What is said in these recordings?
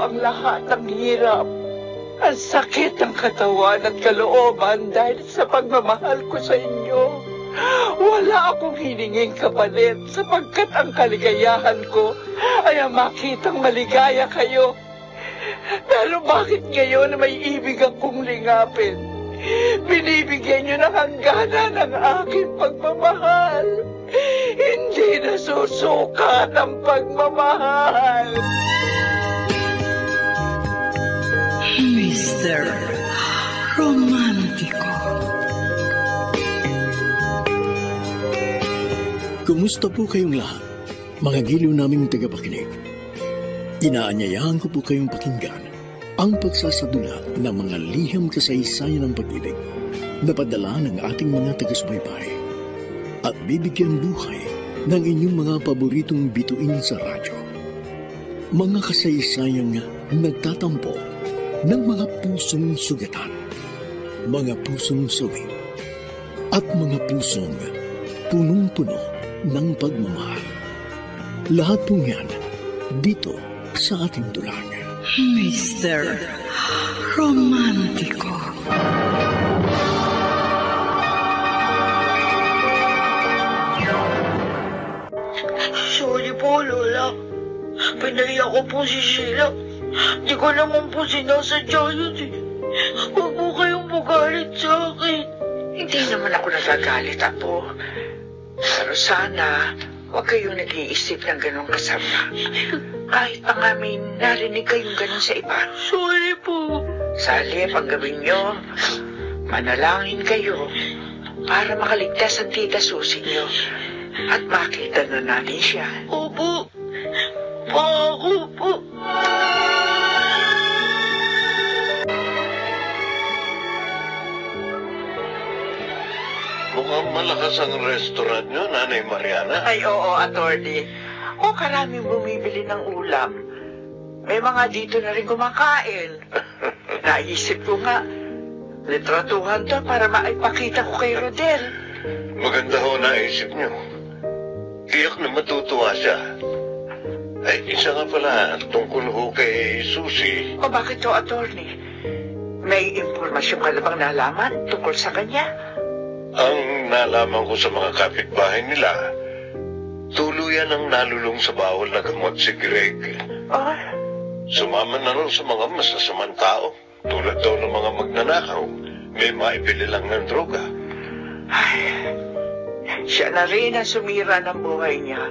ang lahat ng hirap. Ang sakit ng katawan at kalooban dahil sa pagmamahal ko sa inyo. Wala akong hininging kapalit sapagkat ang kaligayahan ko ay ang makitang maligaya kayo. Pero bakit ngayon may ibig akong lingapin? Binibigyan niyo ng hangganan ang aking pagmamahal. Hindi nasusukat ang pagmamahal. Mr. Romántico. Kumusta po kayong lahat, mga giliw naming tagapakinig? Inaanyayahan ko po kayong pakinggan ang pagsasadula ng mga liham kasaysayan ng pag-ibig na padala ng ating mga taga-subaybay at bibigyan buhay ng inyong mga paboritong bituin sa radyo. Mga kasaysayang nagtatampo ng mga pusong sugatan, mga pusong sawi, at mga pusong punong-puno ng pagmamahal. Lahat po yan dito sa ating dulang. Mr. Romántico. Sorry po, Lola. Pinaiyak ko po si Sheila. Di ko naman po sinasadya yun eh. Huwag po kayong magalit sa akin. Hindi naman ako nagagalit, Apo. Pero sana, huwag kayong nag-iisip ng ganong kasama. Kahit pa nga may narinig kayong ganon sa iba. Sorry po. Sali, ang gawin nyo, manalangin kayo para makaligtas ang tita Susi nyo at makita na natin siya. Opo. Pangako po. Mukhang malakas ang restaurant nyo, Nanay Mariana. Ay, oo, attorney. O, karaming bumibili ng ulam. May mga dito na rin kumakain. Naisip ko nga, litratuhan to para maipakita ko kay Rodel. Maganda ho naisip nyo. Tiyak na matutuwa siya. Ay, isa nga pala, tungkol ho kay Susi. O, bakit to, attorney? May impormasyon ka na bang nalaman tungkol sa kanya? Ang nalaman ko sa mga kapitbahay nila, tuluyan ang nalulong sa bawal na gamot si Greg. Oh, Sumama na rin sa mga masasamang tao, tulad daw ng mga magnanakaw, may maibili lang ng droga. ay, siya na rin ang sumira ng buhay niya.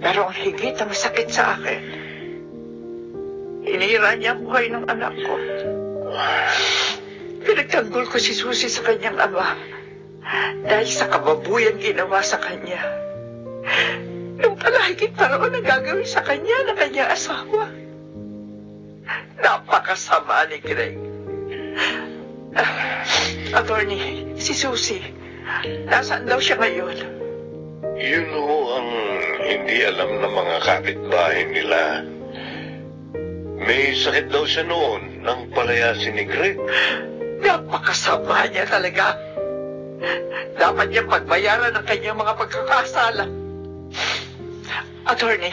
Pero ang higit na masakit sa akin, hinira niya ang buhay ng anak ko. Pinagtanggol ko si Susi sa kanyang ama dahil sa kababuyan ginawa sa kanya. Nung palahigit paroon ang gagawin sa kanya ng kanyang asawa. Napakasama ni Greg. Attorney, si Susi, nasaan daw siya ngayon? Yun ho ang hindi alam ng mga kapitbahay nila. May sakit daw siya noon nang palayasin ni Greg. Napakasama niya talaga. Dapat niya pagbayaran ang kanyang mga pagkakasala. Attorney,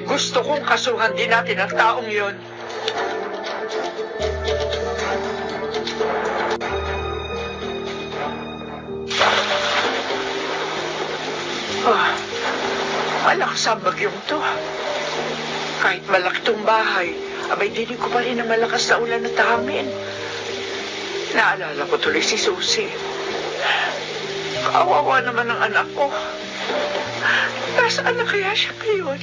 gusto kong kasuhan din natin ang taong yun. Malakas ang bagyong to. Kahit malaki tong bahay, abay dinig ko pa rin ang malakas na ulan at hangin. Naalala ko tuloy si Susi. Kawawa naman ang anak ko. Nasaan na kaya siya ngayon?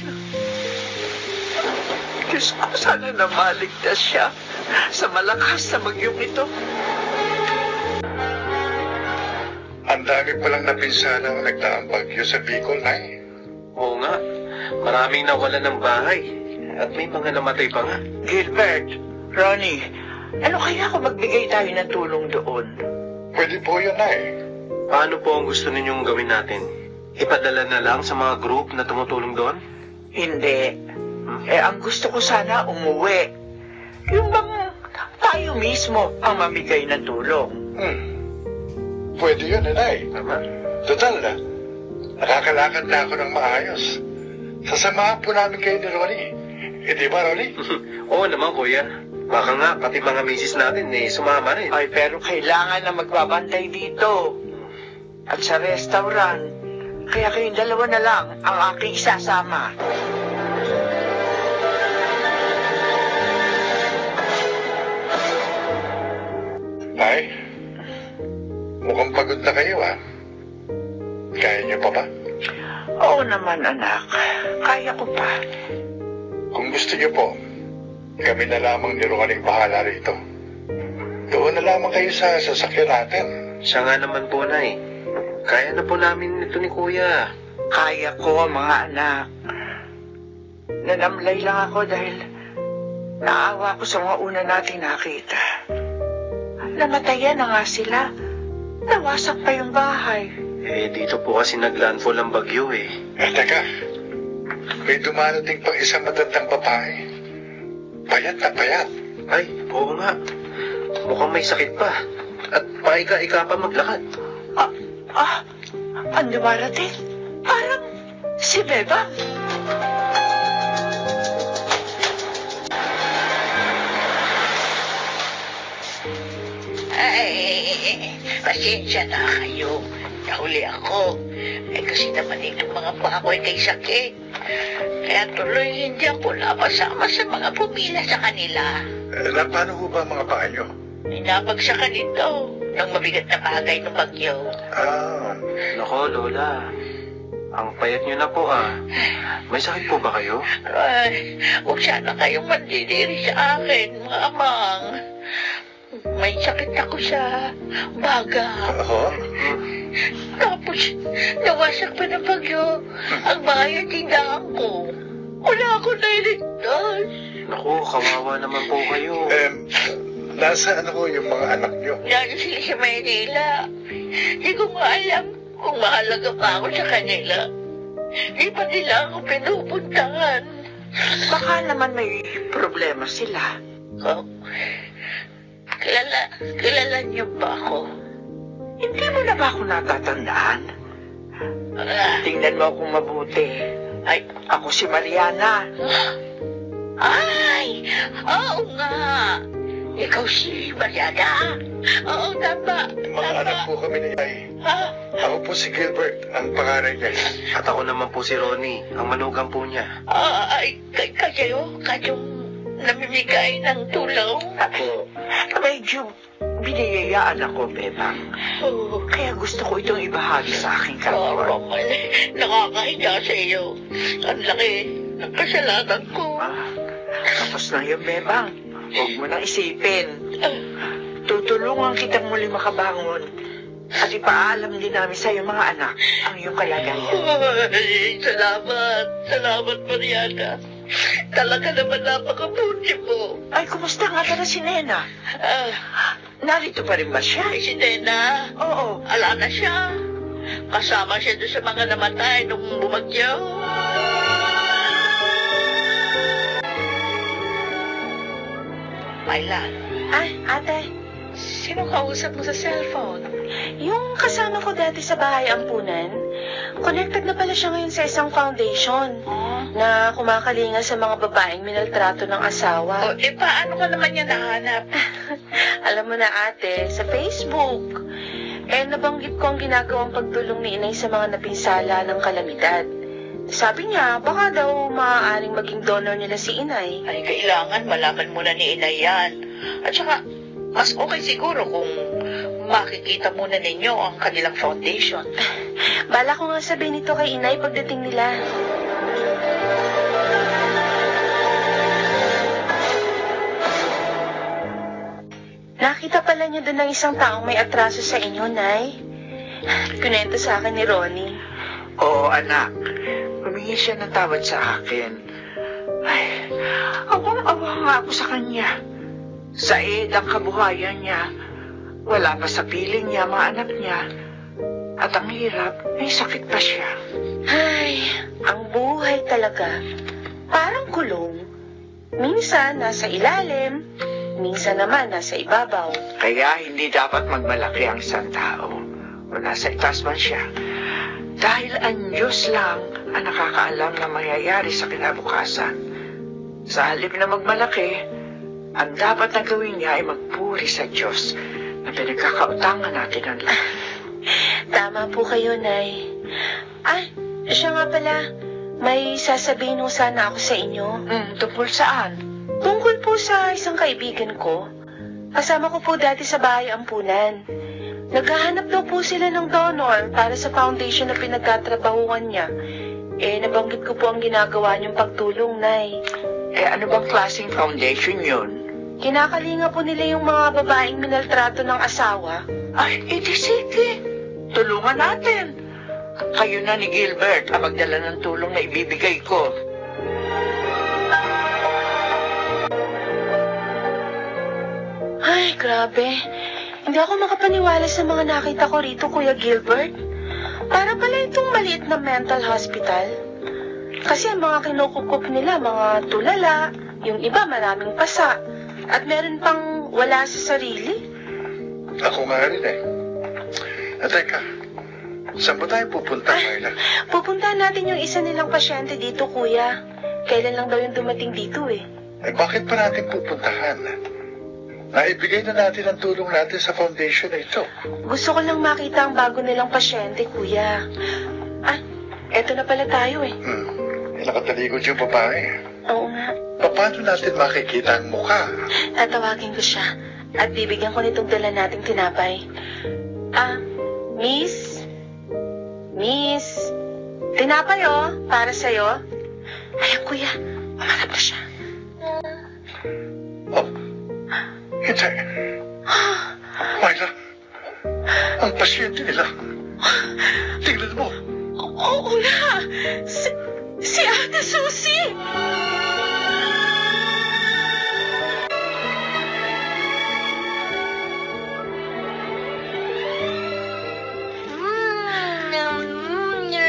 Diyos ko, sana na maligtas siya sa malakas na bagyong ito. Ang dami palang napinsala ang nagdaang bagyo sa Bicol, Nay. Oo nga, maraming nawala ng bahay at may mga namatay pa nga. Gilbert, Ronnie, ano kaya kung magbigay tayo ng tulong doon? Pwede po yun, Nay. Paano po ang gusto ninyong gawin natin? Ipadala na lang sa mga group na tumutulong doon? Hindi. Ang gusto ko sana umuwi. Yung bang tayo mismo ang mamigay ng tulong. Pwede yun, Nay. Tama. Total na. Nakakalakad na ako ng maayos. Sasamahan po namin kayo ni Ronnie. Di ba, Ronnie? Oo naman, kuya. Baka nga, pati mga misis natin, sumama rin. Ay, pero kailangan na magbabantay dito. At sa restaurant. Kaya kayong dalawa na lang ang aking isasama. Ay, mukhang pagod na kayo, ha? Kaya niyo pa ba? Oo naman, anak. Kaya ko pa. Kung gusto niyo po, kami na lamang ni Ronnie bahala rito. Doon na lamang kayo sa sasakyan natin. Siya nga naman po, Nay. Kaya na po namin ito ni kuya. Kaya ko, mga anak. Nanamlay lang ako dahil naawa ko sa mga una natin nakita. Namatayan na nga sila. Nawasak pa yung bahay. Dito po kasi naglandfall ang bagyo Teka. May dumarating pang isang matandang babae. Payat na payat. Ay, oo nga. Mukhang may sakit pa. At paika-ika pa maglakad. Ang dumarating? Parang si Bebang. Ay, pasensya na kayo. Nahuli ako. Kasi naman itong mga bakoy kay sakit. Kaya tuloy hindi ako napasama sa mga pumila sa kanila. Paano ho ba mga paa niyo? Ninabagsakan ito ng mabigat na bagay ng bagyo. Nako, Lola. Ang payat niyo na po May sakit po ba kayo? Ay, huwag sana kayong mandidiri sa akin, mga amang. May sakit ako sa baga. Tapos, nawasak pa ng bagyo ang bahay at tindahan ko. Wala akong nailigtas. Naku, kawawa naman po kayo. Nasaan ho yung mga anak niyo? Nasa sila sa Maynila. Di ko nga alam kung mahalaga pa ako sa kanila. Di pa nila ako pinupuntahan. Baka naman may problema sila. Oh, kilala niyo ba ako? Hindi mo na ba ako natatandaan? Tingnan mo akong mabuti. Ay, ako si Mariana. Ay, oo nga. Ikaw si Mariana. Oo, tama. Mga anak po kami ni Ay. Ako po si Gilbert, ang pangalan niya. At ako naman po si Ronnie, ang manugang po niya. Ay, kayong namimigay ng tulong? Ako, medyo biniyayaan ako, Bebang. Kaya gusto ko itong ibahagi sa aking kapwa. Nakakahiya sa iyo. Ang laki ng kasalanan ko. Tapos na yun, Bebang. Huwag mo nang isipin. Tutulungan kitang muli makabangon. At ipaalam din namin sa iyong mga anak ang iyong kalagayan. Ay, salamat, Mariana. Talaga naman napakabuti mo. Ay, kumusta nga pala si Nena? Narito pa rin ba siya? Ay, si Nena. Oo. Ala na siya. Kasama siya doon sa mga namatay nung bumagyo. Myla. Ay, ate. Sino kausap mo sa cellphone? Yung kasama ko dati sa bahay ampunan, connected na pala siya ngayon sa isang foundation na kumakalinga sa mga babaeng minaltrato ng asawa. Paano ka naman niya nahanap? Alam mo na ate, sa Facebook. Nabanggit ko ang ginagawang pagtulong ni inay sa mga napinsala ng kalamidad. Sabi niya, baka daw maaaring maging donor nila si inay. Ay, kailangan malaman muna ni inay yan. At saka, mas okay siguro kung makikita muna ninyo ang kanilang foundation. Bala ko nga sabihin nito kay inay pagdating nila. Nakita pala niya doon ng isang taong may atraso sa inyo, Nay. Kunento sa akin ni Ronnie. Oo, anak. Humingi siya ng tawad sa akin. Ay, awang-awa nga ako sa kanya. Sa ang kabuhayan niya. Wala pa sa piling niya, mga anak niya. At ang hirap, may sakit pa siya. Ay, ang buhay talaga. Parang kulong. Minsan nasa ilalim, minsan naman nasa ibabaw. Kaya hindi dapat magmalaki ang isang tao. O nasa itaas man siya. Dahil ang Diyos lang ang nakakaalam na mangyayari sa kinabukasan. Sa halip na magmalaki, ang dapat na gawin niya ay magpuri sa Diyos na pinagkakautangan natin ang lahat. Tama po kayo, Nay. Siya nga pala, may sasabihin ho sana ako sa inyo. Tungkol saan? Tungkol po sa isang kaibigan ko. Kasama ko po dati sa bahay ampunan. Naghahanap daw po sila ng donor para sa foundation na pinagkatrabahuan niya. Nabanggit ko po ang ginagawa niyong pagtulong, Nay. Ano bang klaseng foundation yun? Kinakalinga po nila yung mga babaeng minaltrato ng asawa. Di sige. Tulungan natin. Kayo na ni Gilbert ang magdala ng tulong na ibibigay ko. Ay, grabe. Hindi ako makapaniwala sa mga nakita ko rito, Kuya Gilbert. Para pala itong maliit na mental hospital. Kasi ang mga kinukukup nila, mga tulala, yung iba maraming pasa, at meron pang wala sa sarili. Ako nga rin eh. Teka, saan ba tayo pupunta, Myla? Pupuntahan natin yung isa nilang pasyente dito, Kuya. Kailan lang daw yung dumating dito eh. Bakit pa natin pupuntahan? Naibigay na natin ang tulong natin sa foundation na ito. Gusto ko lang makita ang bago nilang pasyente, Kuya. Eto na pala tayo eh. Nakatalikod yung babae. Oo nga. Paano natin makikita ang mukha? Tatawagin ko siya at bibigyan ko nitong dala nating tinapay. Miss? Tinapay para sa'yo. Ayan, Kuya. Mamanap na siya. Hindi. Myla, ang pasyente nila. Tingnan mo. Oo na. Si Ate Susie.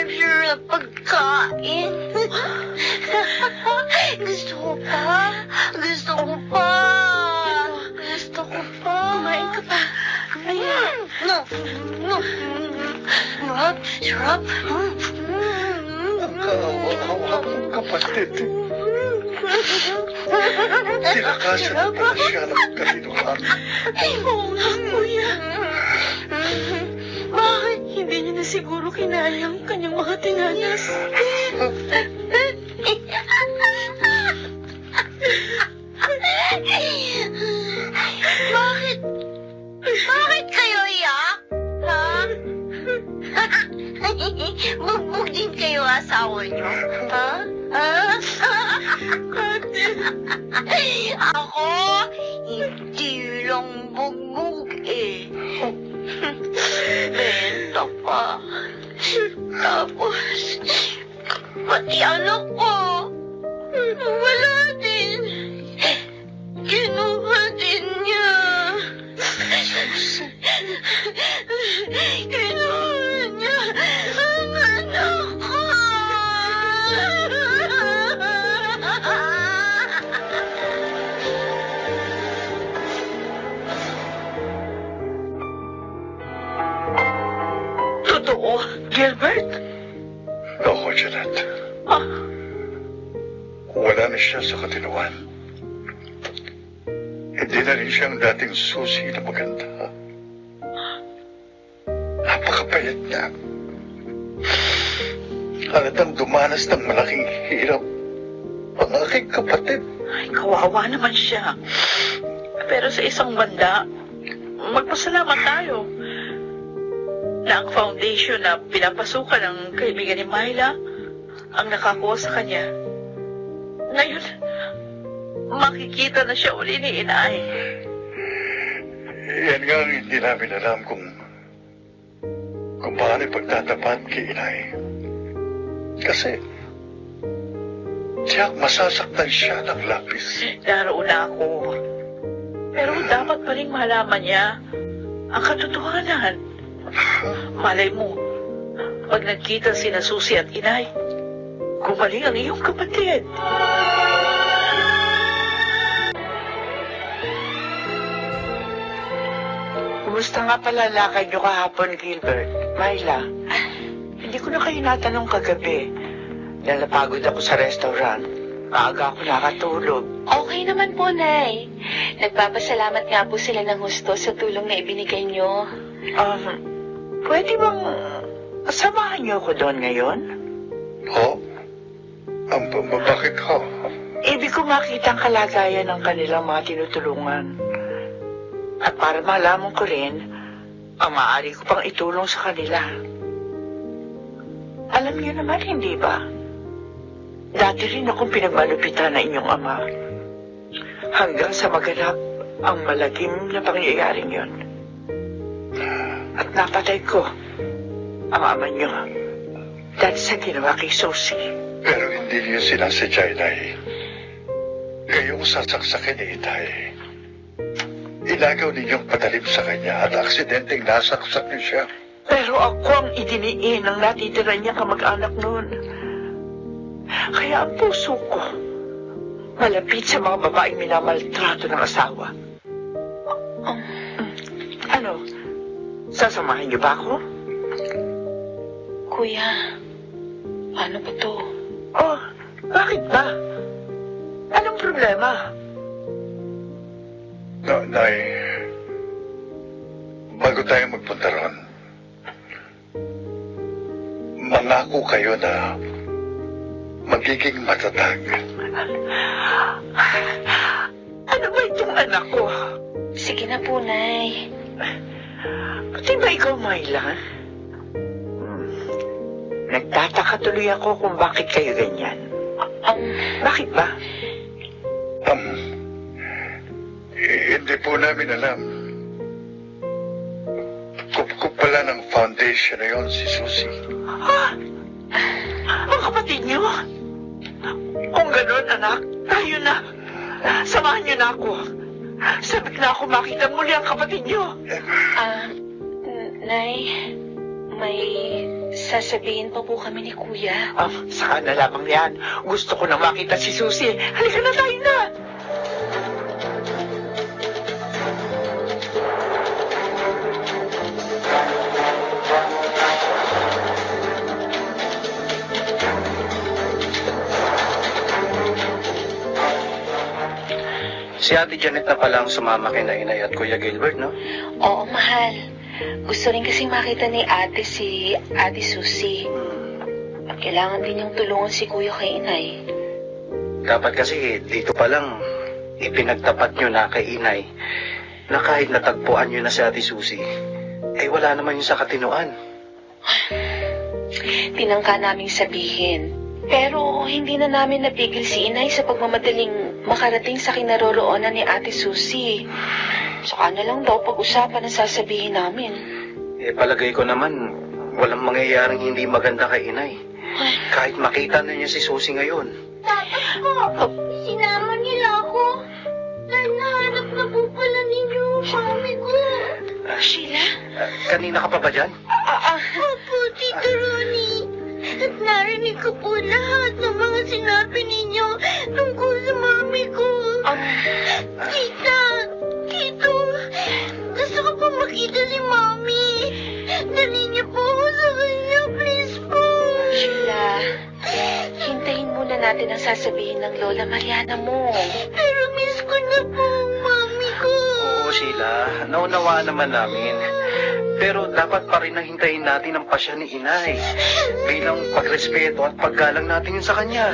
Sarap pagkain. Gusto ko pa. Kumain ka pa. Ayan. Sarap. Ang kawawa kong kapatid. Tinakasan na pala siya ng kalinuhan. Oo nga, Kuya. Bakit hindi niya na siguro kinaya ang kanyang mga tinanas? Bakit kayo iyak? Ha? Bugbog din kayo asawa niyo? Ha? Ako, hindi lang bugbog eh. Benta pa. Tapos, pati anak ko, wala din. Kinuha din niya. Kinuha niya ang anak ko. Totoo, Gilbert? Oo, Janet. Wala na siya sa katuluan. Hindi na rin siyang dating Susie na maganda. Napakapayat niya. Halatang dumanas ng malaking hirap ang aking kapatid. Ay, kawawa naman siya. Pero sa isang banda, magpasalamat tayo na ang foundation na pinapasukan ng kaibigan ni Myla ang nakakuha sa kanya. Ngayon, makikita na siya uli ni Inay. Yan nga ang hindi namin alam kung paano pagtatapat kay Inay. Kasi tiyak masasaktan siya ng labis. Naroon na ako. Pero dapat pa rin malaman niya ang katotohanan. Malay mo, pag nagkita sina Susie at Inay, gumaling ang iyong kapatid. Kumusta nga pala lakad niyo kahapon, Gilbert? Myla, hindi ko na kayo natanong kagabi. Dahil napagod ako sa restaurant. Maaga ako nakatulog. Okay naman po, Nay. Nagpapasalamat nga po sila ng husto sa tulong na ibinigay nyo. Pwede bang samahan niyo ako doon ngayon? Ho? Bakit ho? Ibig ko makita ang kalagayan ng kanilang mga tinutulungan. At para malaman ko rin, ang maaari ko pang itulong sa kanila. Alam niyo naman, hindi ba? Dati rin akong pinagmalupitan na inyong ama. Hanggang sa maganap ang malagim na pangyayaring yon. At napatay ko ang ama niyo dahil sa ginawa kay Susie. Pero hindi niyo sinasadya, Inay. Ngayong sasaksakin ni Itay, ilagaw ninyong patalim sa kanya at aksidenteng nasaksak niyo siya. Pero ako ang idiniin ng natitira niya kamag-anak noon. Kaya ang puso ko malapit sa mga babaeng minamaltrato ng asawa. Ano? Sasamahan niyo ba ako? Kuya, paano ba to? Oh, bakit ba? Anong problema? Nay, bago tayo magpunta ron, mangako kayo na magiging matatag. Ano ba itong anak ko? Sige na po, Nay. Pati ba ikaw, Myla? Nagtataka tuloy ako kung bakit kayo ganyan. Bakit ba? Hindi po namin alam. Kup pala ng foundation na yon si Susie. Ha? Ang kapatid niyo? Kung gano'n, anak, tayo na. Samahan niyo na ako. Sabik na ako makita muli ang kapatid niyo. Nay, may sasabihin pa po kami ni Kuya. Saka na lamang yan. Gusto ko na makita si Susie. Halika na, tayo na. Si Ate Janet na pala ang sumama kay Inay at Kuya Gilbert, no? Oo, mahal. Gusto rin kasing makita ni Ate si Ate Susie. Kailangan din niyang tulungan si Kuya kay Inay. Dapat kasi dito pa lang ipinagtapat nyo na kay Inay na kahit natagpuan nyo na si Ate Susie, eh wala naman yung sa katinuan. Tinangka naming sabihin. Pero hindi na namin napigil si Inay sa pagmamadaling makarating sa kinaroroonan ni Ate Susie. Saka na lang daw pag-usapan ang sasabihin namin. Eh palagay ko naman, walang mangyayaring hindi maganda kay Inay. Kahit makita na niya si Susie ngayon. Dapat po, sinama nila ako. Dahil nahanap na po pala ninyo ang mami ko. Sheila? Kanina ka pa ba dyan? Opo, Tito Ronnie. At narinig ko po lahat ng mga sinabi ninyo tungkol sa mami ko. Tita, Tito, gusto ko po makita si mami. Dali niyo po ako sa kanya, please po. Sheila, hintayin muna natin ang sasabihin ng Lola Mariana mo. Pero miss ko na po ang mami ko. Oo, Sheila. Naunawaan naman namin. Pero dapat pa rin hintayin natin ang pasya ni Inay bilang pagrespeto at paggalang natin yun sa kanya.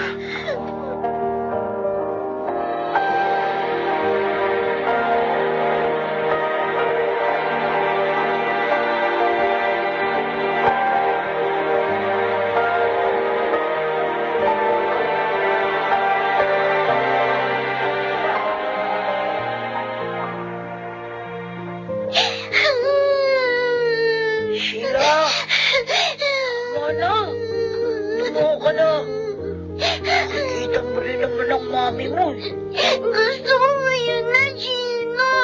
Gusto ko ngayon na, Gina.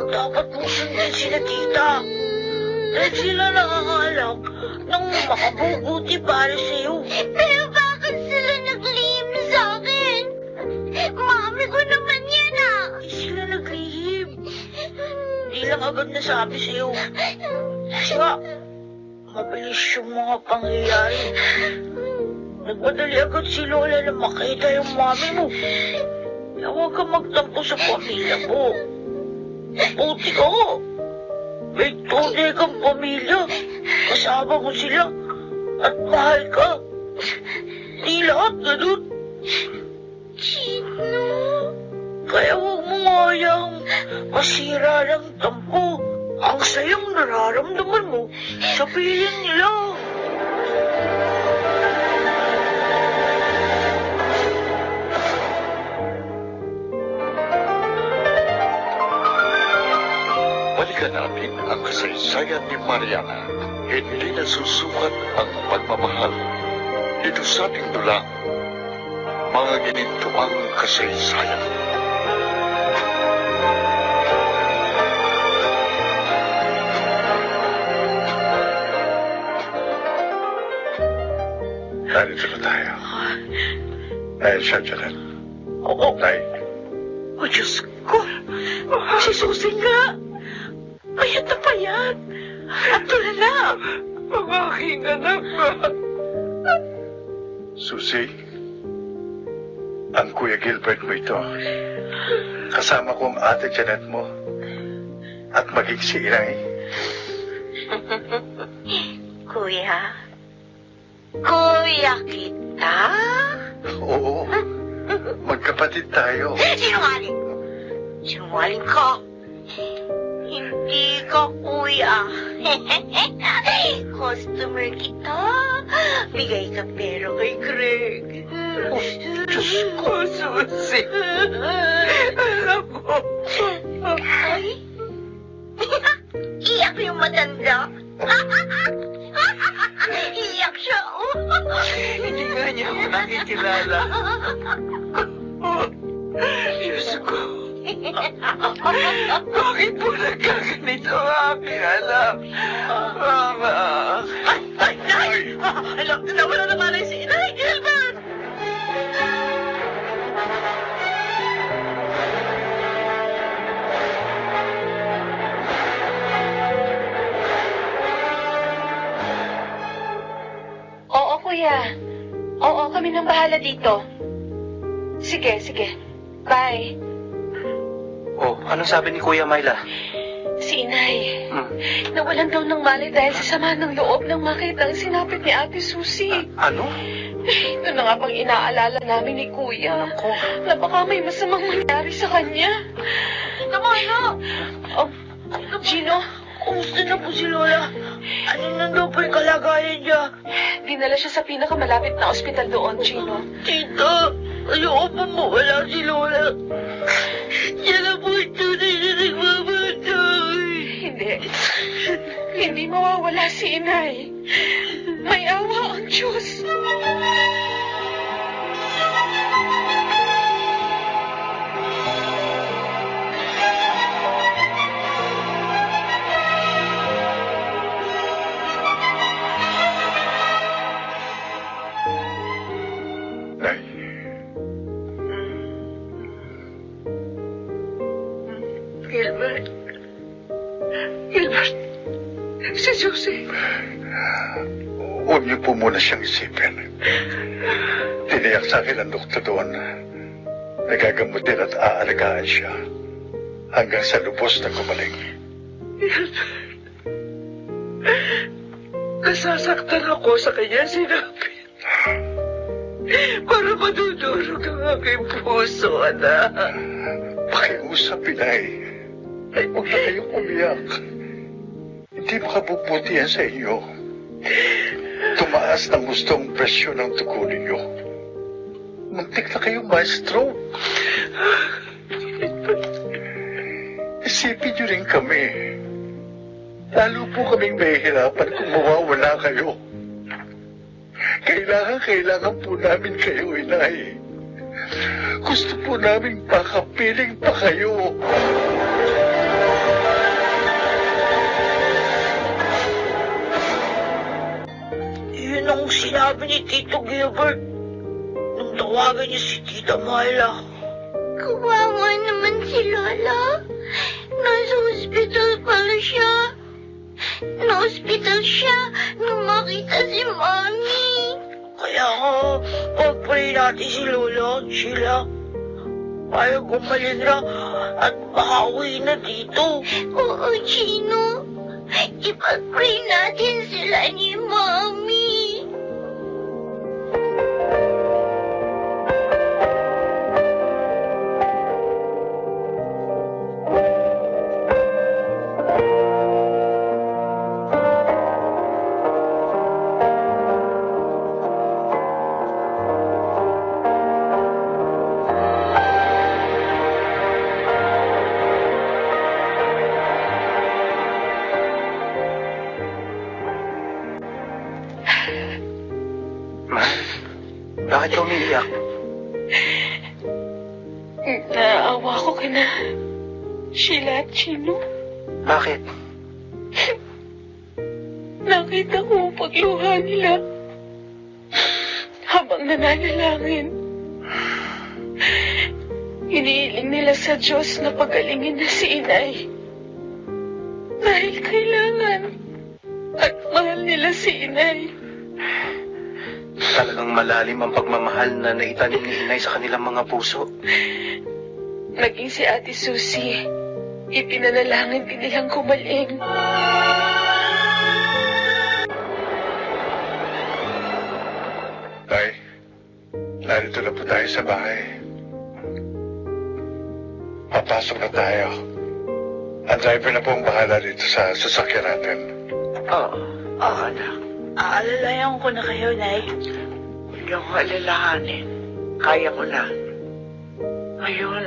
Dapat mo sundin sila, tita. Dahil sila nakakalam ng makabubuti para sa'yo. Pero bakit sila naglihim sa akin? Mami ko naman yan, ah. Hindi sila naglihim. Hindi lang agad nasabi sa'yo. Kaya, mabilis yung mga pangyayari. Nagmadali agad si Lola na makita yung mami mo. Kaya huwag ka magtampo sa pamilya mo. Buti ka ko. May tunay kang pamilya. Kasama mo sila. At mahal ka. Di lahat ganun. Chino. Kaya huwag mo ngayang masira ng tampo ang sayang nararamdaman mo sa piling nila. Balikan natin ang kasaysayan ni Mariana. Hindi na susukat ang pagmamahal. Ito sa ating dulang mga ginintuang kasaysayan. Narito na tayo. Dahil siya, Janet. Oo. Nay. O Diyos ko. Si Susi nga. Payat na payat. At tulala. Ang aking anak ba? Susi, ang Kuya Gilbert mo ito. Kasama ko ang ate Janet mo. At maging si Inay. Kuya? Kuya kita? Oo. Magkapatid tayo. Sinungaling! Sinungaling ka! Hindi ka kuya. Customer kita. Bigay ka pero kay Greg. Diyos ko, Susi. Alam ko. Ay? Iyak yung matanda. Iyak siya. Hindi nga niya ako nakikilala. Diyos ko. Bakit po nagkaganito ang aking anak? Mama. Ay! Alam, nawala na malay si Inay Gilbert! Oo, kuya. Oo, kami nang bahala dito. Sige, sige. Bye. Oh, anong sabi ni Kuya Myla? Si Inay. Nawalan daw ng malay dahil sa sama ng loob nang makita ang sinapit ni Ate Susi. Ano? Ito na nga pang inaalala namin ni Kuya. Na baka may masamang mangyari sa kanya. Namana! Oh, Gino? Kumusta na po si Lola? Ano na daw po yung kalagayan niya? Dinala siya sa pinakamalapit na ospital doon, Gino. Tita, ayoko pa mawala si Lola. Siya na po yung tunay na nagmamatay. Hindi. Hindi mawawala si Inay. May awa ang Diyos. Nay. Gilbert. Gilbert. Si Susi. Huwag niyo po muna siyang isipin. Tiniyak sa akin ang doktor doon na gagamutin at aalagaan siya hanggang sa lubos na gumaling. Nasasaktan ako sa kanya sinabi. Para madudurog ang aking puso, anak. Pakiusap, Inay. Ay, huwag na kayong umiyak. Hindi makabubuti yan sa inyo. Tumaas ng gustong presyon ng dugo ninyo. Muntik na kayong ma-stroke. Isipin niyo rin kami. Lalo po kaming mahihirapan kung mawawala kayo. Kailangan po namin kayo, Inay. Gusto po namin pakapiling pa kayo. Yun ang sinabi ni Tito Gilbert nung tawagan niya si Tita Myla. Kawawa naman si Lola. Nasa hospital pala siya. Na-hospital siya nung makita si Mami. Kaya nga, pag-pray natin si Lola at Sheila. Kaya gumaling na at makauwi na dito. Oo, Chino. Ipag-pray natin sila ni Mami. Bakit ka umiiyak? Naaawa ko ka na, Sheila at Chino. Bakit? Nakita ko ang pagluha nila habang nananalangin. Hinihiling nila sa Diyos na pagalingin na si Inay. Dahil kailangan at mahal nila si Inay. Talagang malalim ang pagmamahal na naitanim ni Inay sa kanilang mga puso. Naging si Ate Susie, ipinanalangin din nilang kumaling. Tay, narito na po tayo sa bahay. Papasok na tayo. Ang driver na po ang bahala dito sa sasakyan natin. Oo, anak. Aalalayan ko na kayo, Nay. Huwag niyo akong alalahanin. Kaya ko na. Ngayon,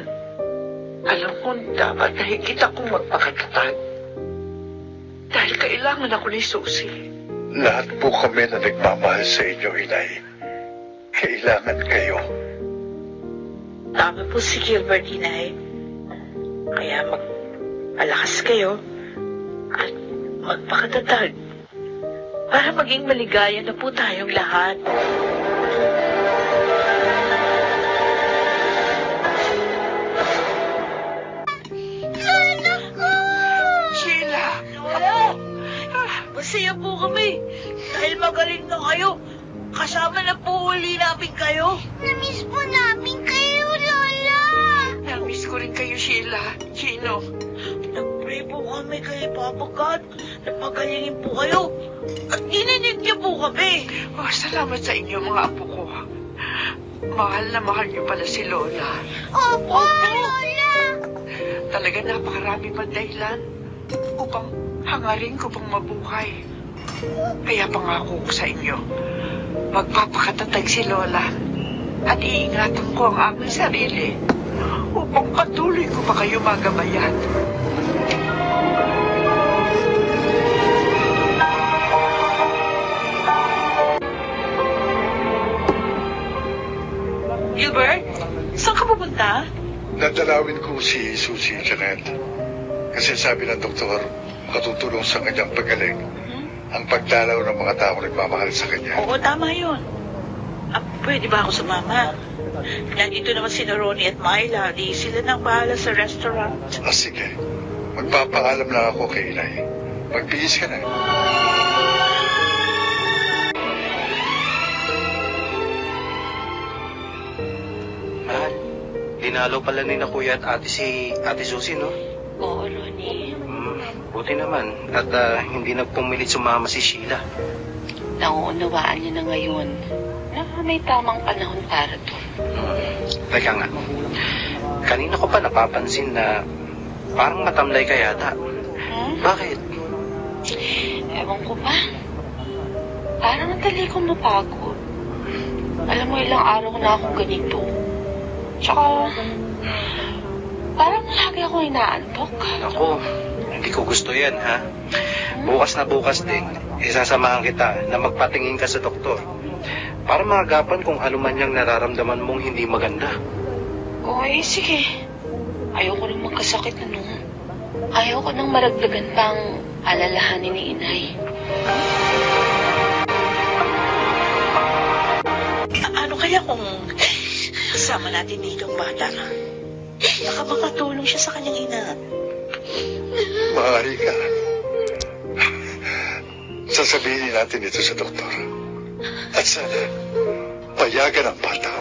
alam kong dapat na higit akong magpakatatag. Dahil kailangan ako ni Susie. Lahat po kami na nagmamahal sa inyo, Inay. Kailangan kayo. Tama po si Gilbert, Inay. Kaya mag-alakas kayo at magpakatatag para maging maligaya na po tayong lahat. Anak ko! Sheila! Lola! Masaya po kami dahil magaling na kayo. Kasama na po uli namin kayo. Namiss po namin kayo, Lola! Namiss ko rin kayo, Sheila. Chino, nag-pray po kami kay Papa God na pagalingin po kayo. At dininig niyo po kami. Oh, salamat sa inyo, mga apo ko. Mahal na mahal niyo pala si Lola. Opo, Lola! Talaga napakarami pang dahilan upang hangarin ko pang mabuhay. Kaya pangako ko sa inyo, magpapakatatag si Lola at iingatan ko ang aming sarili upang patuloy ko pa kayo magabayan. Gilbert, saan ka pupunta? Nadalawin ko si Susie Janet. Kasi sabi ng doktor, makatutulong sa kanyang pagaling ang pagdalaw ng mga tao nagmamahal sa kanya. Oo, tama yun. Pwede ba ako sumama? Nandito naman si Ronnie at Myla. Di sila nang bahala sa restaurant. Sige. Magpapaalam lang ako kay Inay. Magbihis ka na. Mahal, dinalo pala ni na Kuya at Ate si Ate Susie, no? Oo, Ronnie. Buti naman. At hindi nagpumilit sumama si Sheila. Nauunawaan niya na ngayon na may tamang panahon para to. Teka nga. Kanina ko pa napapansin na parang matamlay ka yata. Bakit? Ewan ko ba? Parang natali kong mapagod. Alam mo, ilang araw na akong ganito. Tsaka, parang lagi ako inaantok. Ako, hindi ko gusto yan, ha? Bukas na bukas din, isasamahan kita na magpatingin ka sa doktor para maagapan kung ano man yung nararamdaman mong hindi maganda. Oo, sige. Ayoko nang magkasakit na nung. Ayoko nang maragdagan pang alalahanin ni Inay. Ano kaya kung kasama natin dito ang bata? Baka makatulong siya sa kanyang ina. Maaari ka. Sasabihin natin ito sa doktor. At sana, payagan ang bata.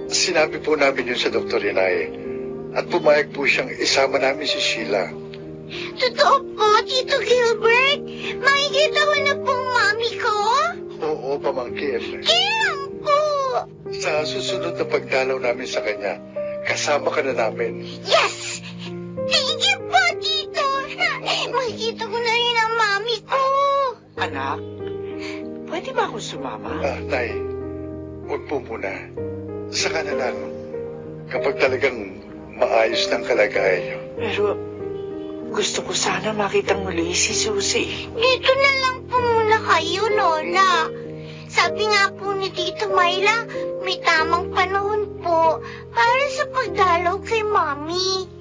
Sinabi po namin yun sa Dr. Inay at pumayag po siyang isama namin si Sheila. Totoo po, Tito Gilbert? Makikita ko na pong mami ko? Oo, pamangkin. Kailan po? Sa susunod na pagdalaw namin sa kanya, kasama ka na namin. Yes! Thank you po, Tito! Makikita ko na rin ang mami ko. Anak, pwede ba akong sumama? Nay, huwag po muna. Saka na lang, kapag talagang maayos ng kalagayan niyo. Pero gusto ko sana makitang muli si Susie. Dito na lang po muna kayo, Lola. Sabi nga po ni Tito Myla, may tamang panahon po para sa pagdalaw kay Mami.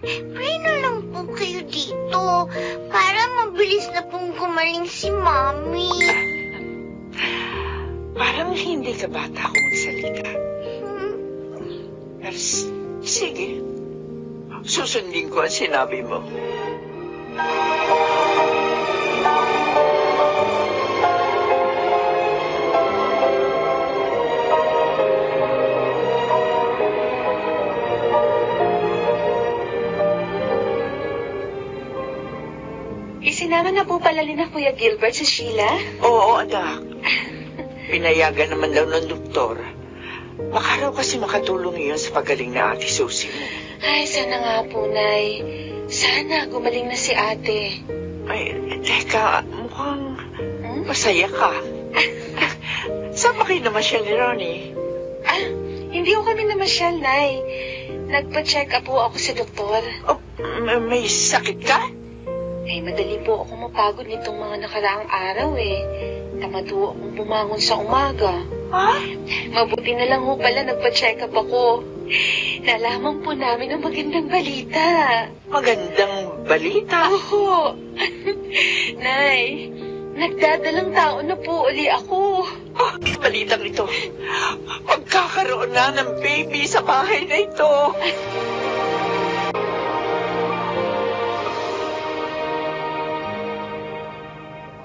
Pray na lang po kayo dito para mabilis na pong gumaling si Mami. Parang hindi ka bata kung magsalita. Pero sige, susundin ko ang sinabi mo. Isinama na po pala ni na Kuya Gilbert si Sheila? Oo, anak. Pinayagan naman daw ng doktor. Baka raw kasi makatulong iyon sa pagaling na ate Susie mo. Ay, sana nga po, Nay. Sana gumaling na si ate. Ay, teka, mukhang masaya ka. Saan ba kayo namasyal ni Ronnie? Hindi ko kami namasyal, Nay. Nagpa-check up po ako sa doktor. Oh, may sakit ka? Ay, madali po ako mapagod nitong mga nakaraang araw eh. Tamado akong bumangon sa umaga. Ha? Mabuti na lang ho pala nagpa-check up ako. Nalaman po namin ang magandang balita. Magandang balita? Oo. Nay, nagdadalang tao na po uli ako. Oh, balitang ito. Magkakaroon na ng baby sa bahay na ito.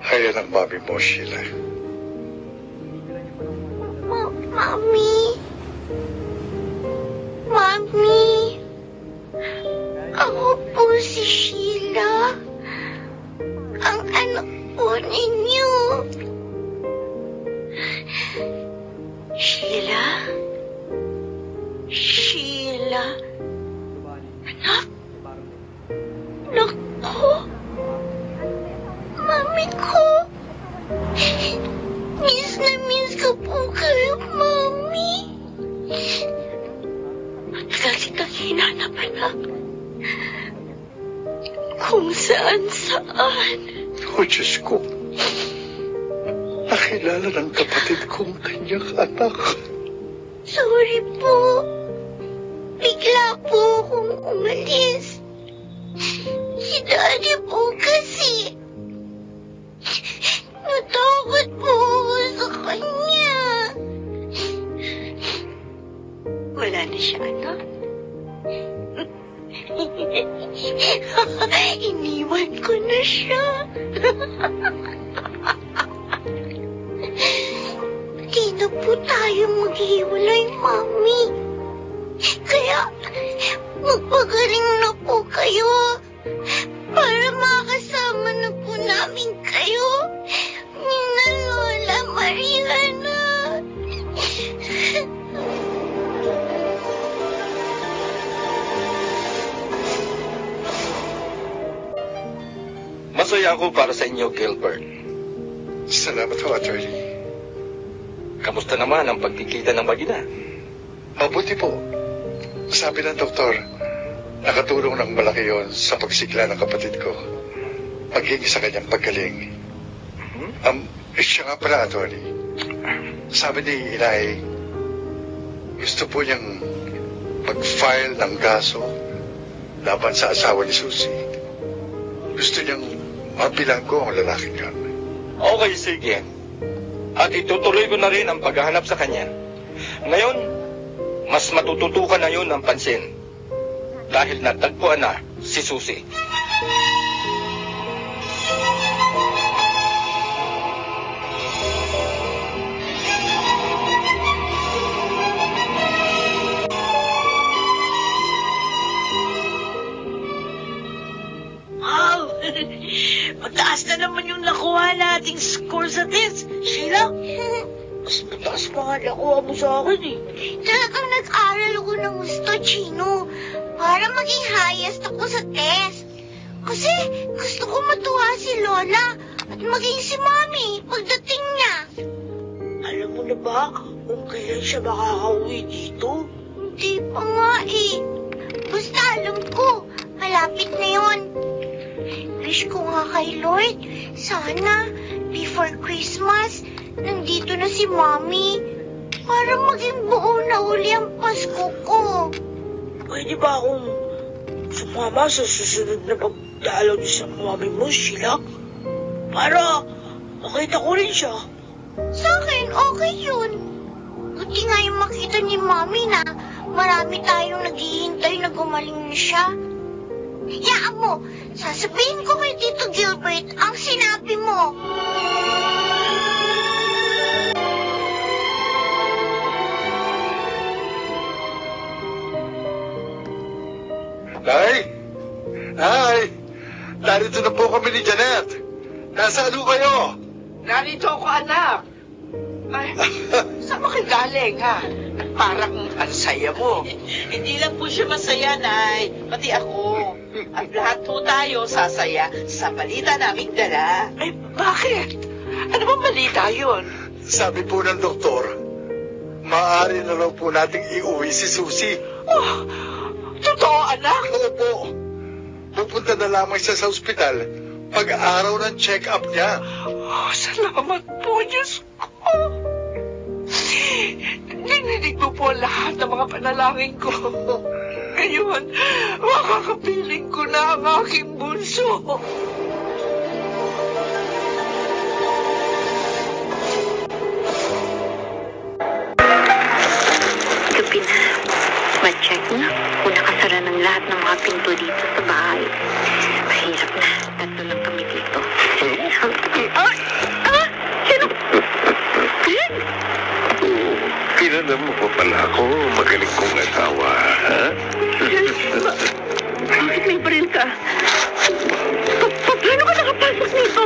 Ayan ang mami mo, Sheila. Mami? Mami? Ako po si Sheila. Ang anak po ninyo. Sheila? Sheila? Anak? Naku? Mami ko? Miss na miss ko po kayo, Mami. Matagal kitang hinanap, anak. Kung saan-saan. O Diyos ko, nakilala ng kapatid kong kanyang anak. Sorry po. Bigla po akong umalis. Si Daddy po kasi. Natakot po ako sa kanya. Wala na siya, anak. Iniwan ko na siya. Di na po tayo maghiwalay, Mami. Kaya, magpagaling na po kayo. Para makasama na po namin kayo. Nina Lola Mariana. Masaya ako para sa inyo, Gilbert. Salamat ho, attorney. Kamusta naman ang pagkikita ng mag-ina? Mabuti po. Sabi ng doktor, nakatulong ng malaki yon sa pagsigla ng kapatid ko. Maging sa kanyang paggaling. Siya nga pala, attorney. Sabi ni Inay, gusto po niyang mag-file ng kaso laban sa asawa ni Susie. Gusto niyang mabilanggo ang lalaking yan. Okay, sige. At itutuloy ko na rin ang paghahanap sa kanya. Ngayon, mas matututukan na yun ang pansin. Dahil natagpuan na si Susie. Mataas na naman yung nakuha nating score sa test. Sheila, mas mataas pa nga nakuha mo sa akin eh. Talagang nag-aral ako ng gusto, Chino. Para maging highest ako sa test. Kasi gusto ko matuwa si Lola at maging si Mami pagdating niya. Alam mo na ba kung kailan siya makakauwi dito? Hindi pa nga eh. Basta alam ko, malapit na yon. Wish ko nga kay Lord, sana before Christmas, nandito na si Mami para maging buo na uli ang Pasko ko. Pwede ba akong sumama sa susunod na pagdalaw niyo sa Mami mo, Sheila? Para makita ko rin siya. Sa akin, okay yun. Buti nga yung makita ni Mami na marami tayong naghihintay na gumaling na siya. Yaan mo, sasabihin ko kay Tito Gilbert ang sinabi mo. Nay! Nay! Narito na po kami ni Janet. Nasaan ho kayo? Narito ako, anak. Ay, saan mo kayo galing, ha? Parang ang saya mo. Hindi lang po siya masaya, Nay. Pati ako. At lahat po tayo sasaya sa balita naming dala. Ay, bakit? Ano bang balita yun? Sabi po ng doktor, maaari na raw po nating iuwi si Susie. Oh, totoo, anak? Opo. Pupunta na lamang siya sa ospital pag-araw ng check-up niya. Oh, salamat po, Diyos ko. Nininig mo po lahat ng mga panalangin ko. Ngayon, makakapiling ko na ang aking bunso. Gabi na. Ma-check na kung nakasara ng lahat ng mga pinto dito sa bahay. Mahirap na. Tatlo lang kami dito. Sino? Kilala mo pa pala ako, magaling kong asawa, ha? Bakit may baril ka? Paano ka nakapasok nito?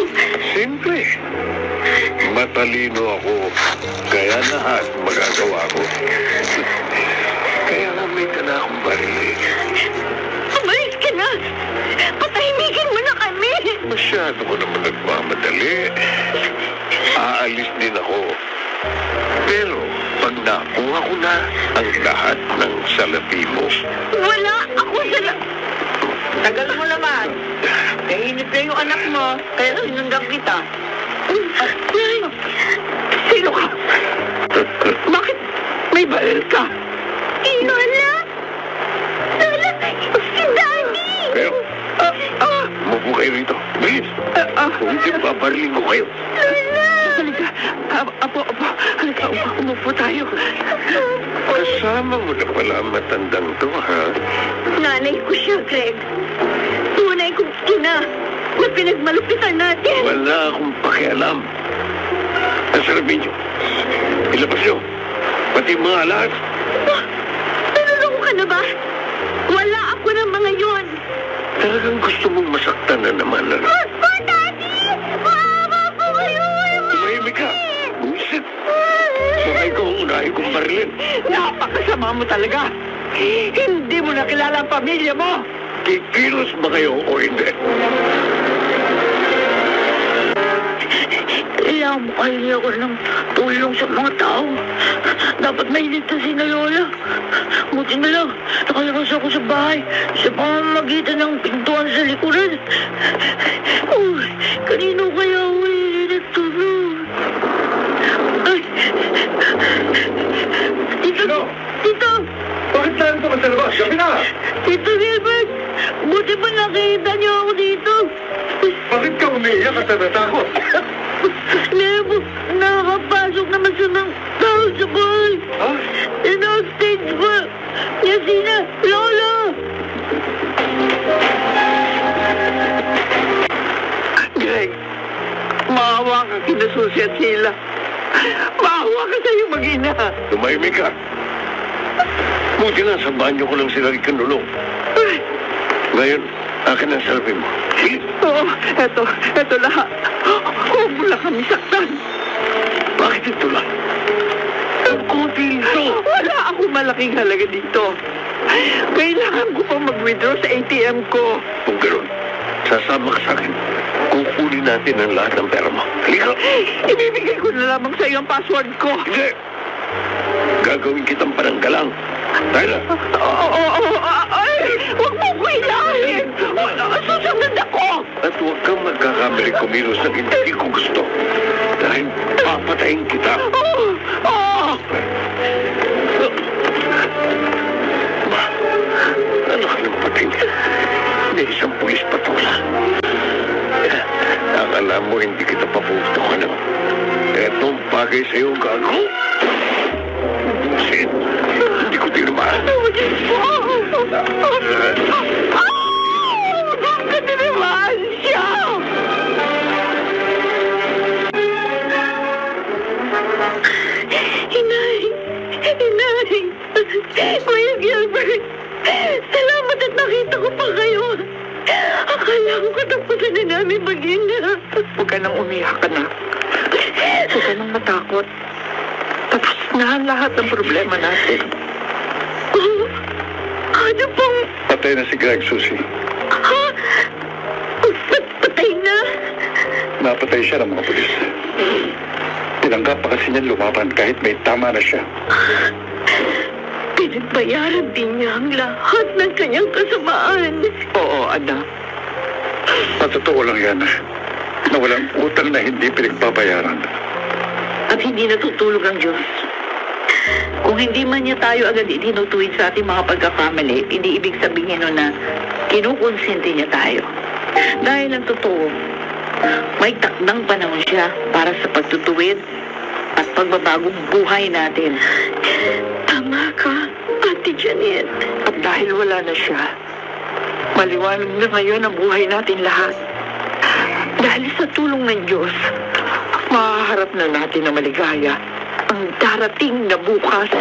Siyempre. Matalino ako, kaya lahat magagawa ko. Kaya nga may dala akong baril. Umalis ka na! Patahimikin mo na kami! Masyado ko naman nagmamadali. Aalis din ako. Pero pag nakuha ko na ang lahat ng salapi mo. Wala ako sa... Tagal mo naman. Kainip na yung anak mo, kaya sinundan kita. Sino ka? Bakit may baril ka? Lola! Lola! Si Daddy! Pero, umupo kayo rito. Bilis! Kung hindi, babarilin ko kayo. Lola! Halika. Apo. Halika, umupo tayo. Kasama mo na pala ang matandang to, ha? Nanay ko siya, Greg. Tunay kong ina na pinagmalupitan natin. Wala akong pakialam. Nasarapin nyo. Ilabas nyo. Pati mga lahat. Tulong ka na ba? Wala ako ng mga yun. Talagang gusto mong masaktan na naman, ano? Daddy! Maawa po kayo! Tumahimik ka. Buisit. Sakay ko ang unahin kong barilin. Napakasama mo talaga. Hindi mo nakilala ang pamilya mo. Kikilos ba kayo o hindi? Kailangan mo kayo ako ng tulong sa mga tao. Dapat mailigtasin na Lola. Buti na lang, nakalabas ako sa bahay sa pamamagitan ng pintuan sa likuran. Kanino kaya ako nagtulong? Tito! Bakit saan ka sa labas? Gabi na! Tito Gilbert! Buti pa nakita niyo ako dito. Bakit ka umiiyak at natatakot? Nakakapasok naman sa ng tao sa bahay. In-stage ba? Niya sina, Lola! Maawa ka kina Susie at Sheila. Maawa ka sa'yo mag-ina. Tumahimik ka. Buti na, sa banyo ko lang sila ikinulong. Ngayon, akin ang salapi mo. Sige. Oo, eto lahat. Huwag mo lang kami saktan. Bakit ito lang? Ang konti ito. Wala akong malaking halaga dito. Kailangan ko pa mag-withdraw sa ATM ko. Kung gano'n, sasama ka sa akin. Kukunin natin ang lahat ng pera mo. Halika. Ibibigay ko na lamang sa iyo ang password ko. Hindi. Gagawin kitang pananggalang. Dahil Huwag mo ko ilahin. Susunod ako. At huwag kang magkakamali kumilos ng hindi ko gusto. Dahil papatayin kita. Ano ka ng pating? May isang pulis patula. Akala mo hindi kita paputukan. Etong bagay sa'yo gago. Busit. Hindi ko tinamaan. Katinamaan siya! Inay! Kuya Gilbert! Salamat at nakita ko pa kayo. Akala ko katapusan na namin mag-ina. Huwag ka nang umiyak, anak. Huwag ka nang matakot. Tapos na ang lahat ng problema natin. Ano pong... Patay na si Greg, Susie. Ha? Patay na? Napatay siya ng mga pulis. Tinanggap pa kasi niya lumaban kahit may tama na siya. Pinagbayaran din niya ang lahat ng kanyang kasamaan. Oo, anak. Patotoo lang yan, na walang utang na hindi pinagbabayaran. At hindi natutulog ang Diyos. Kung hindi man niya tayo agad itinutuwid sa ating mga pagkakamali, hindi ibig sabihin nun na kinukonsinti niya tayo. Dahil ang totoo, may takdang panahon siya para sa pagtutuwid at pagbabagong buhay natin. Tama ka, Ate Janet. At dahil wala na siya, maliwanag na ngayon ang buhay natin lahat. Dahil sa tulong ng Diyos, mahaharap na natin na maligaya ang darating na bukas.